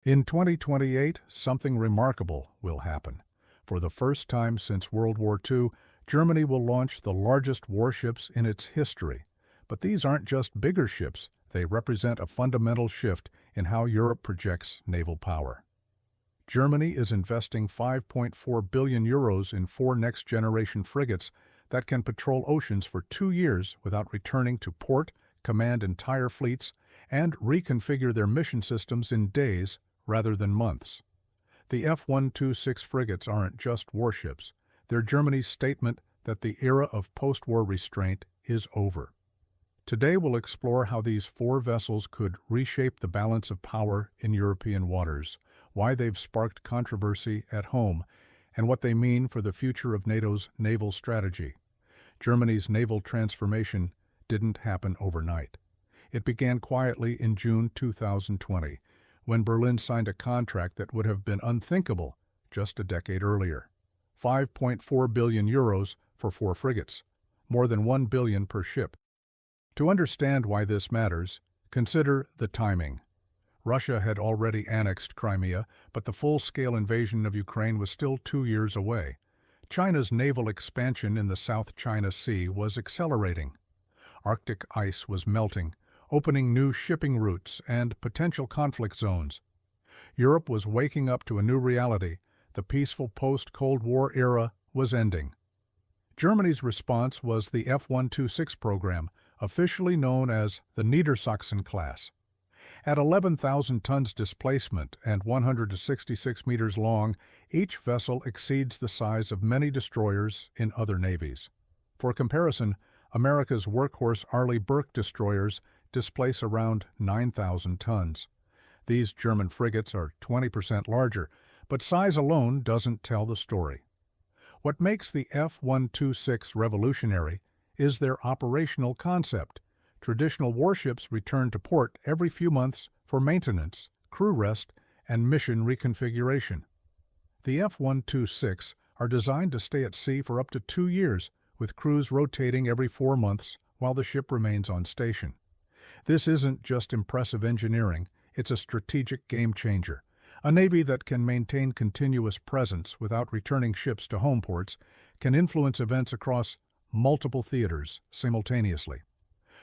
In 2028, something remarkable will happen. For the first time since World War II, Germany will launch the largest warships in its history. But these aren't just bigger ships, they represent a fundamental shift in how Europe projects naval power. Germany is investing €5.4 billion in 4 next-generation frigates that can patrol oceans for 2 years without returning to port, command entire fleets, and reconfigure their mission systems in days rather than months. The F-126 frigates aren't just warships. They're Germany's statement that the era of post-war restraint is over. Today we'll explore how these 4 vessels could reshape the balance of power in European waters, why they've sparked controversy at home, and what they mean for the future of NATO's naval strategy. Germany's naval transformation didn't happen overnight. It began quietly in June 2020, when Berlin signed a contract that would have been unthinkable just a decade earlier. €5.4 billion for 4 frigates, more than $1 billion per ship. To understand why this matters, consider the timing. Russia had already annexed Crimea, but the full-scale invasion of Ukraine was still 2 years away. China's naval expansion in the South China Sea was accelerating. Arctic ice was melting, opening new shipping routes and potential conflict zones. Europe was waking up to a new reality. The peaceful post-Cold War era was ending. Germany's response was the F-126 program, officially known as the Niedersachsen class. At 11,000 tons displacement and 166 meters long, each vessel exceeds the size of many destroyers in other navies. For comparison, America's workhorse Arleigh Burke destroyers displace around 9,000 tons. These German frigates are 20% larger, but size alone doesn't tell the story. What makes the F-126 revolutionary is their operational concept. Traditional warships return to port every few months for maintenance, crew rest, and mission reconfiguration. The F-126 are designed to stay at sea for up to 2 years, with crews rotating every 4 months while the ship remains on station. This isn't just impressive engineering, it's a strategic game-changer. A navy that can maintain continuous presence without returning ships to home ports can influence events across multiple theaters simultaneously.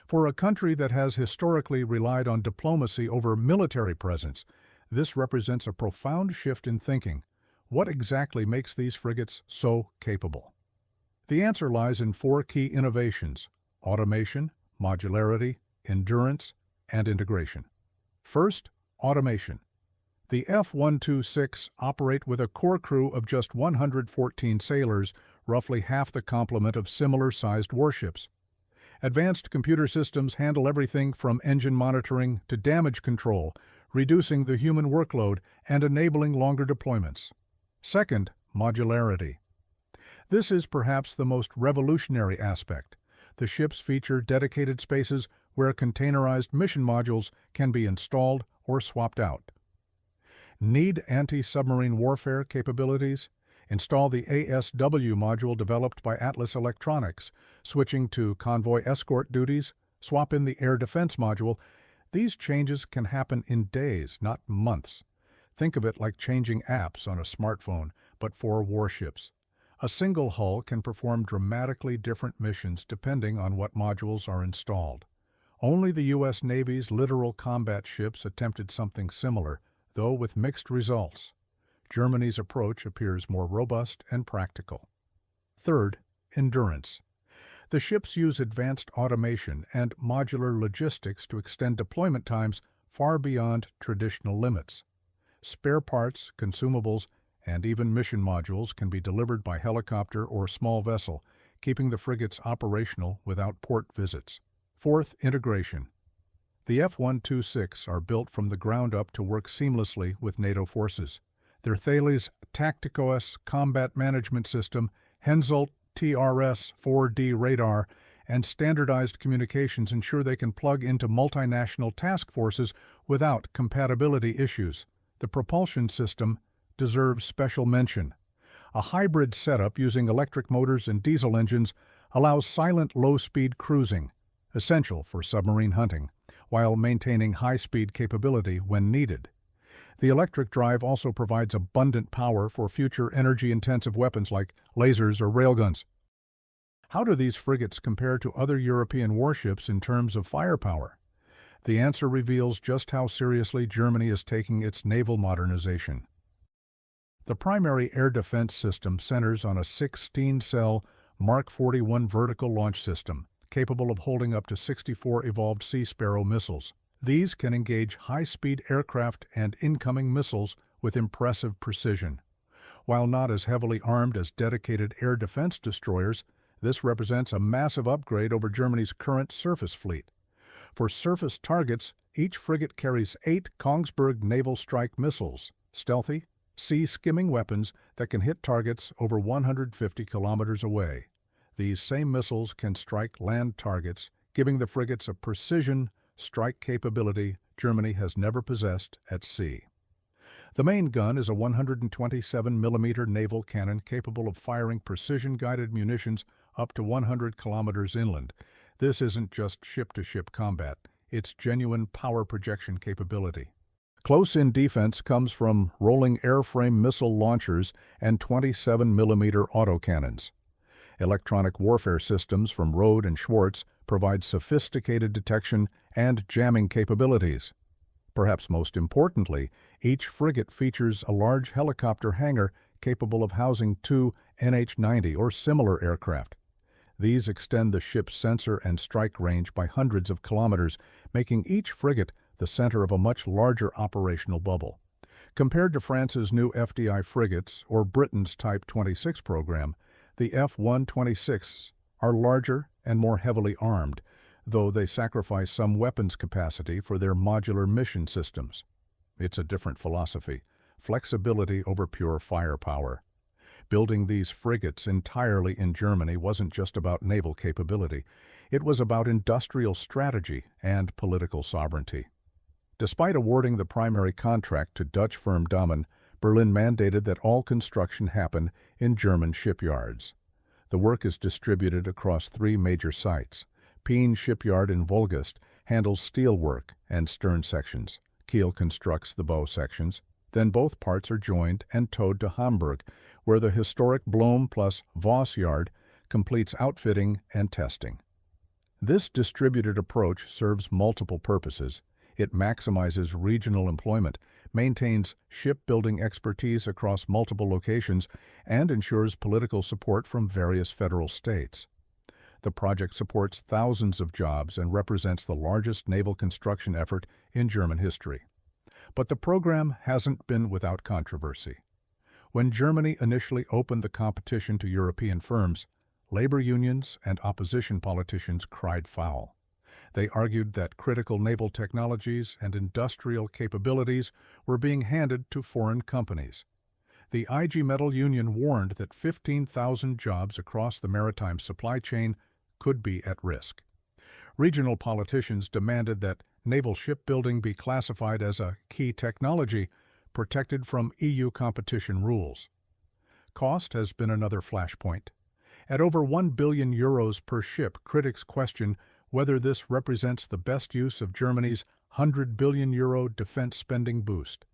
For a country that has historically relied on diplomacy over military presence, this represents a profound shift in thinking. What exactly makes these frigates so capable? The answer lies in 4 key innovations: automation, modularity, endurance, and integration. First, automation. The F-126 operate with a core crew of just 114 sailors, roughly half the complement of similar-sized warships. Advanced computer systems handle everything from engine monitoring to damage control, reducing the human workload and enabling longer deployments. Second, modularity. This is perhaps the most revolutionary aspect. The ships feature dedicated spaces where containerized mission modules can be installed or swapped out. Need anti-submarine warfare capabilities? Install the ASW module developed by Atlas Electronics. Switching to convoy escort duties, swap in the air defense module. These changes can happen in days, not months. Think of it like changing apps on a smartphone, but for warships. A single hull can perform dramatically different missions depending on what modules are installed. Only the U.S. Navy's littoral combat ships attempted something similar, though with mixed results. Germany's approach appears more robust and practical. Third, endurance. The ships use advanced automation and modular logistics to extend deployment times far beyond traditional limits. Spare parts, consumables, and even mission modules can be delivered by helicopter or small vessel, keeping the frigates operational without port visits. Fourth, integration. The F-126 are built from the ground up to work seamlessly with NATO forces. Their Thales Tacticos combat management system, Hensoldt TRS-4D radar, and standardized communications ensure they can plug into multinational task forces without compatibility issues. The propulsion system deserves special mention. A hybrid setup using electric motors and diesel engines allows silent low-speed cruising, essential for submarine hunting, while maintaining high-speed capability when needed. The electric drive also provides abundant power for future energy-intensive weapons like lasers or railguns. How do these frigates compare to other European warships in terms of firepower? The answer reveals just how seriously Germany is taking its naval modernization. The primary air defense system centers on a 16-cell Mark 41 vertical launch system, capable of holding up to 64 evolved Sea Sparrow missiles. These can engage high-speed aircraft and incoming missiles with impressive precision. While not as heavily armed as dedicated air defense destroyers, this represents a massive upgrade over Germany's current surface fleet. For surface targets, each frigate carries 8 Kongsberg naval strike missiles, stealthy, sea-skimming weapons that can hit targets over 150 kilometers away. These same missiles can strike land targets, giving the frigates a precision strike capability Germany has never possessed at sea. The main gun is a 127mm naval cannon capable of firing precision-guided munitions up to 100 kilometers inland. This isn't just ship-to-ship combat, it's genuine power projection capability. Close-in defense comes from rolling airframe missile launchers and 27mm autocannons. Electronic warfare systems from Rode and Schwartz provide sophisticated detection and jamming capabilities. Perhaps most importantly, each frigate features a large helicopter hangar capable of housing 2 NH-90 or similar aircraft. These extend the ship's sensor and strike range by hundreds of kilometers, making each frigate the center of a much larger operational bubble. Compared to France's new FDI frigates or Britain's Type 26 program, the F-126s are larger and more heavily armed, though they sacrifice some weapons capacity for their modular mission systems. It's a different philosophy, flexibility over pure firepower. Building these frigates entirely in Germany wasn't just about naval capability, it was about industrial strategy and political sovereignty. Despite awarding the primary contract to Dutch firm Damen, Berlin mandated that all construction happen in German shipyards. The work is distributed across 3 major sites. Peen Shipyard in Wolgast handles steel work and stern sections. Kiel constructs the bow sections. Then both parts are joined and towed to Hamburg, where the historic Blom plus Voss yard completes outfitting and testing. This distributed approach serves multiple purposes. It maximizes regional employment, maintains shipbuilding expertise across multiple locations, and ensures political support from various federal states. The project supports thousands of jobs and represents the largest naval construction effort in German history. But the program hasn't been without controversy. When Germany initially opened the competition to European firms, labor unions and opposition politicians cried foul. They argued that critical naval technologies and industrial capabilities were being handed to foreign companies. The IG Metall Union warned that 15,000 jobs across the maritime supply chain could be at risk. Regional politicians demanded that naval shipbuilding be classified as a key technology protected from EU competition rules. Cost has been another flashpoint. At over €1 billion per ship, critics question whether this represents the best use of Germany's €100 billion defense spending boost.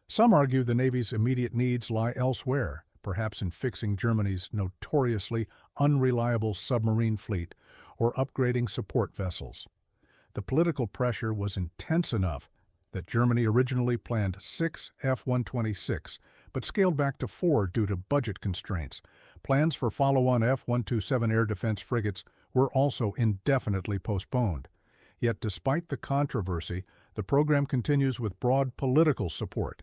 Some argue the Navy's immediate needs lie elsewhere, perhaps in fixing Germany's notoriously unreliable submarine fleet or upgrading support vessels. The political pressure was intense enough that Germany originally planned 6 F-126, but scaled back to 4 due to budget constraints. Plans for follow-on F-127 air defense frigates were also indefinitely postponed. Yet despite the controversy, the program continues with broad political support.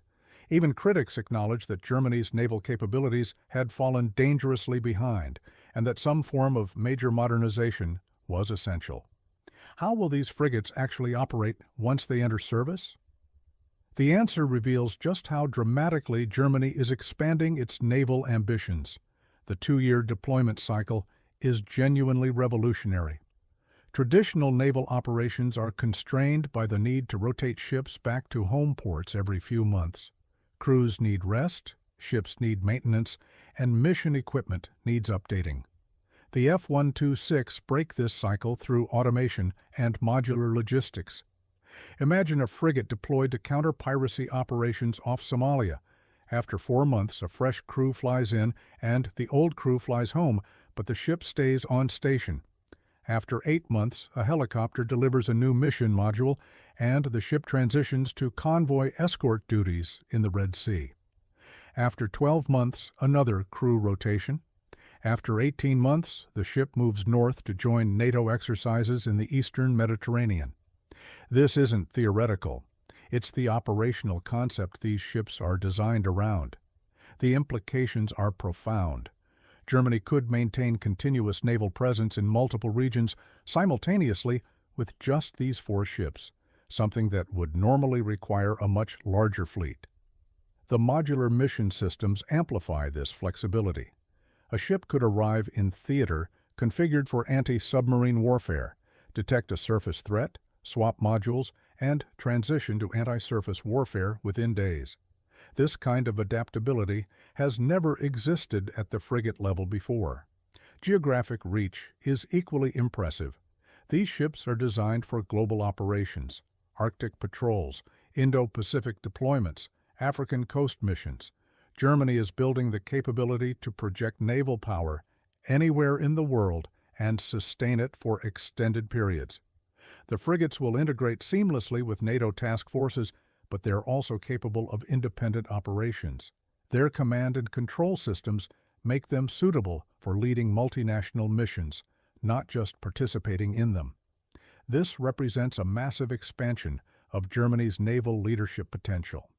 Even critics acknowledge that Germany's naval capabilities had fallen dangerously behind, and that some form of major modernization was essential. How will these frigates actually operate once they enter service? The answer reveals just how dramatically Germany is expanding its naval ambitions. The 2-year deployment cycle is genuinely revolutionary. Traditional naval operations are constrained by the need to rotate ships back to home ports every few months. Crews need rest, ships need maintenance, and mission equipment needs updating. The F-126 break this cycle through automation and modular logistics. Imagine a frigate deployed to counter piracy operations off Somalia. After 4 months, a fresh crew flies in and the old crew flies home, but the ship stays on station. After 8 months, a helicopter delivers a new mission module and the ship transitions to convoy escort duties in the Red Sea. After 12 months, another crew rotation. After 18 months, the ship moves north to join NATO exercises in the eastern Mediterranean. This isn't theoretical. It's the operational concept these ships are designed around. The implications are profound. Germany could maintain continuous naval presence in multiple regions simultaneously with just these 4 ships, something that would normally require a much larger fleet. The modular mission systems amplify this flexibility. A ship could arrive in theater configured for anti-submarine warfare, detect a surface threat, swap modules, and transition to anti-surface warfare within days. This kind of adaptability has never existed at the frigate level before. Geographic reach is equally impressive. These ships are designed for global operations, Arctic patrols, Indo-Pacific deployments, African coast missions. Germany is building the capability to project naval power anywhere in the world and sustain it for extended periods. The frigates will integrate seamlessly with NATO task forces, but they're also capable of independent operations. Their command and control systems make them suitable for leading multinational missions, not just participating in them. This represents a massive expansion of Germany's naval leadership potential.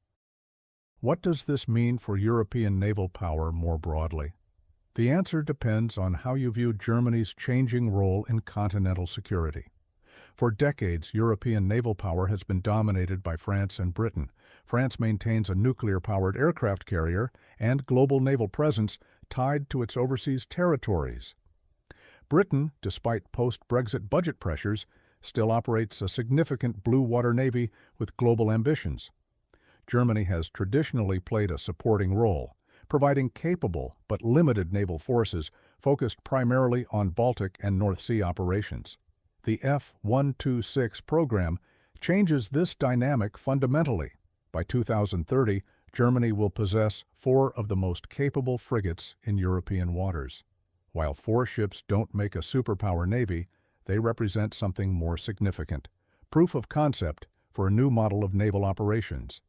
What does this mean for European naval power more broadly? The answer depends on how you view Germany's changing role in continental security. For decades, European naval power has been dominated by France and Britain. France maintains a nuclear-powered aircraft carrier and global naval presence tied to its overseas territories. Britain, despite post-Brexit budget pressures, still operates a significant blue water navy with global ambitions. Germany has traditionally played a supporting role, providing capable but limited naval forces focused primarily on Baltic and North Sea operations. The F-126 program changes this dynamic fundamentally. By 2030, Germany will possess 4 of the most capable frigates in European waters. While 4 ships don't make a superpower navy, they represent something more significant: proof of concept for a new model of naval operations.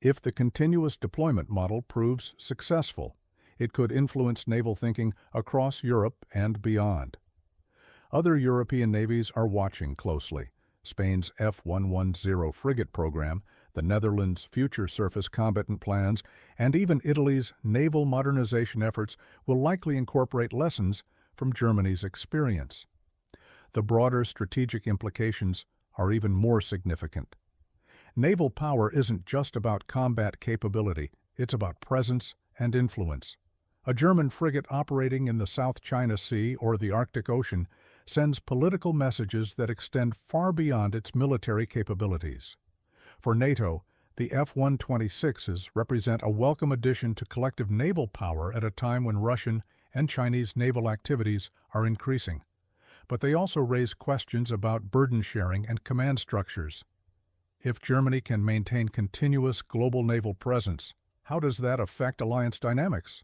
If the continuous deployment model proves successful, it could influence naval thinking across Europe and beyond. Other European navies are watching closely. Spain's F-110 frigate program, the Netherlands' future surface combatant plans, and even Italy's naval modernization efforts will likely incorporate lessons from Germany's experience. The broader strategic implications are even more significant. Naval power isn't just about combat capability, it's about presence and influence. A German frigate operating in the South China Sea or the Arctic Ocean sends political messages that extend far beyond its military capabilities. For NATO, the F-126s represent a welcome addition to collective naval power at a time when Russian and Chinese naval activities are increasing. But they also raise questions about burden sharing and command structures. If Germany can maintain continuous global naval presence, how does that affect alliance dynamics?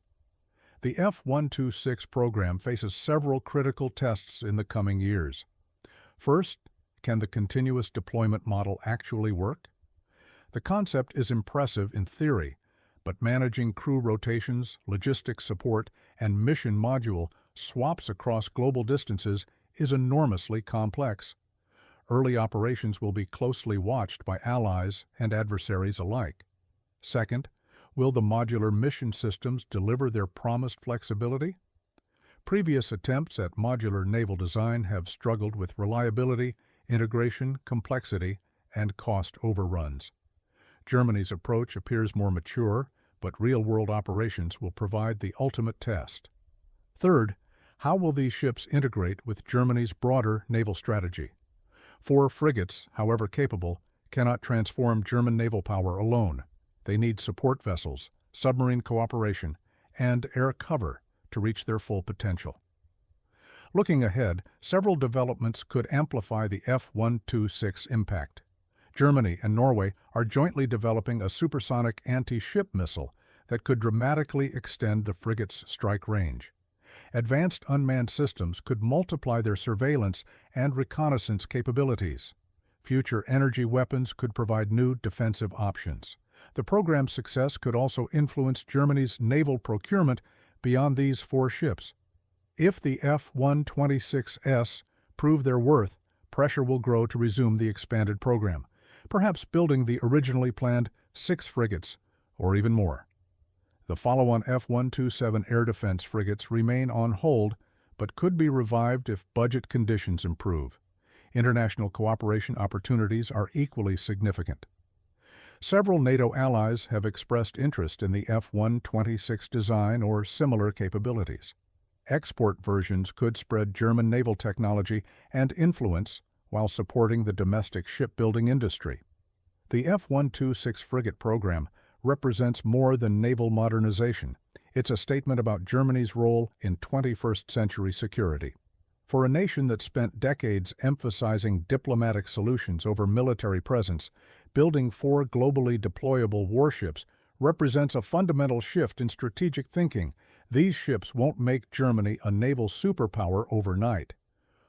The F-126 program faces several critical tests in the coming years. First, can the continuous deployment model actually work? The concept is impressive in theory, but managing crew rotations, logistics support, and mission module swaps across global distances is enormously complex. Early operations will be closely watched by allies and adversaries alike. Second, will the modular mission systems deliver their promised flexibility? Previous attempts at modular naval design have struggled with reliability, integration, complexity, and cost overruns. Germany's approach appears more mature, but real-world operations will provide the ultimate test. Third, how will these ships integrate with Germany's broader naval strategy? 4 frigates, however capable, cannot transform German naval power alone. They need support vessels, submarine cooperation, and air cover to reach their full potential. Looking ahead, several developments could amplify the F-126 impact. Germany and Norway are jointly developing a supersonic anti-ship missile that could dramatically extend the frigate's strike range. Advanced unmanned systems could multiply their surveillance and reconnaissance capabilities. Future energy weapons could provide new defensive options. The program's success could also influence Germany's naval procurement beyond these 4 ships. If the F-126S prove their worth, pressure will grow to resume the expanded program, perhaps building the originally planned 6 frigates, or even more. The follow-on F-127 air defense frigates remain on hold, but could be revived if budget conditions improve. International cooperation opportunities are equally significant. Several NATO allies have expressed interest in the F-126 design or similar capabilities. Export versions could spread German naval technology and influence while supporting the domestic shipbuilding industry. The F-126 frigate program represents more than naval modernization. It's a statement about Germany's role in 21st century security. For a nation that spent decades emphasizing diplomatic solutions over military presence, building 4 globally deployable warships represents a fundamental shift in strategic thinking. These ships won't make Germany a naval superpower overnight.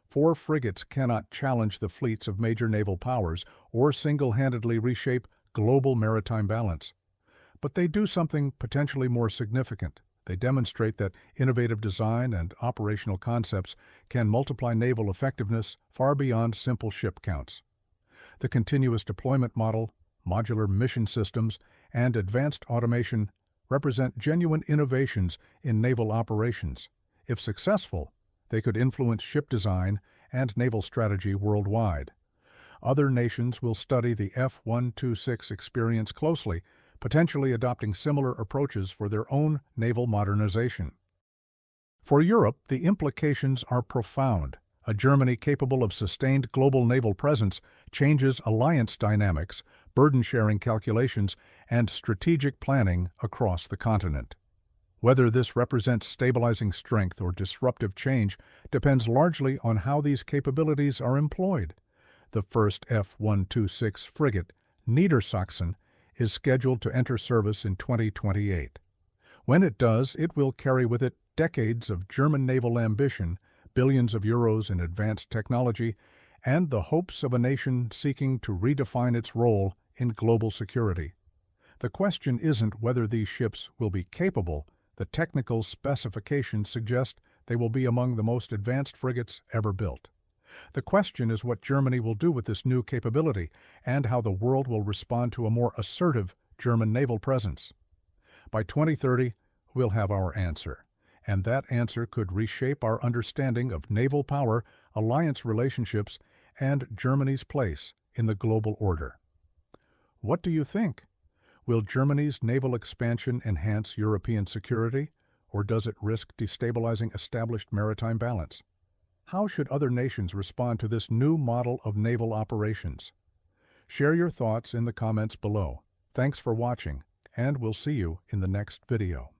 4 frigates cannot challenge the fleets of major naval powers or single-handedly reshape global maritime balance. But they do something potentially more significant. They demonstrate that innovative design and operational concepts can multiply naval effectiveness far beyond simple ship counts. The continuous deployment model, modular mission systems, and advanced automation represent genuine innovations in naval operations. If successful, they could influence ship design and naval strategy worldwide. Other nations will study the F-126 experience closely, potentially adopting similar approaches for their own naval modernization. For Europe, the implications are profound. A Germany capable of sustained global naval presence changes alliance dynamics, burden-sharing calculations, and strategic planning across the continent. Whether this represents stabilizing strength or disruptive change depends largely on how these capabilities are employed. The first F-126 frigate, Niedersachsen, is scheduled to enter service in 2028. When it does, it will carry with it decades of German naval ambition, billions of euros in advanced technology, and the hopes of a nation seeking to redefine its role in global security. The question isn't whether these ships will be capable. The technical specifications suggest they will be among the most advanced frigates ever built. The question is what Germany will do with this new capability and how the world will respond to a more assertive German naval presence. By 2030, we'll have our answer, and that answer could reshape our understanding of naval power, alliance relationships, and Germany's place in the global order. What do you think? Will Germany's naval expansion enhance European security, or does it risk destabilizing established maritime balance? How should other nations respond to this new model of naval operations? Share your thoughts in the comments below. Thanks for watching, and we'll see you in the next video.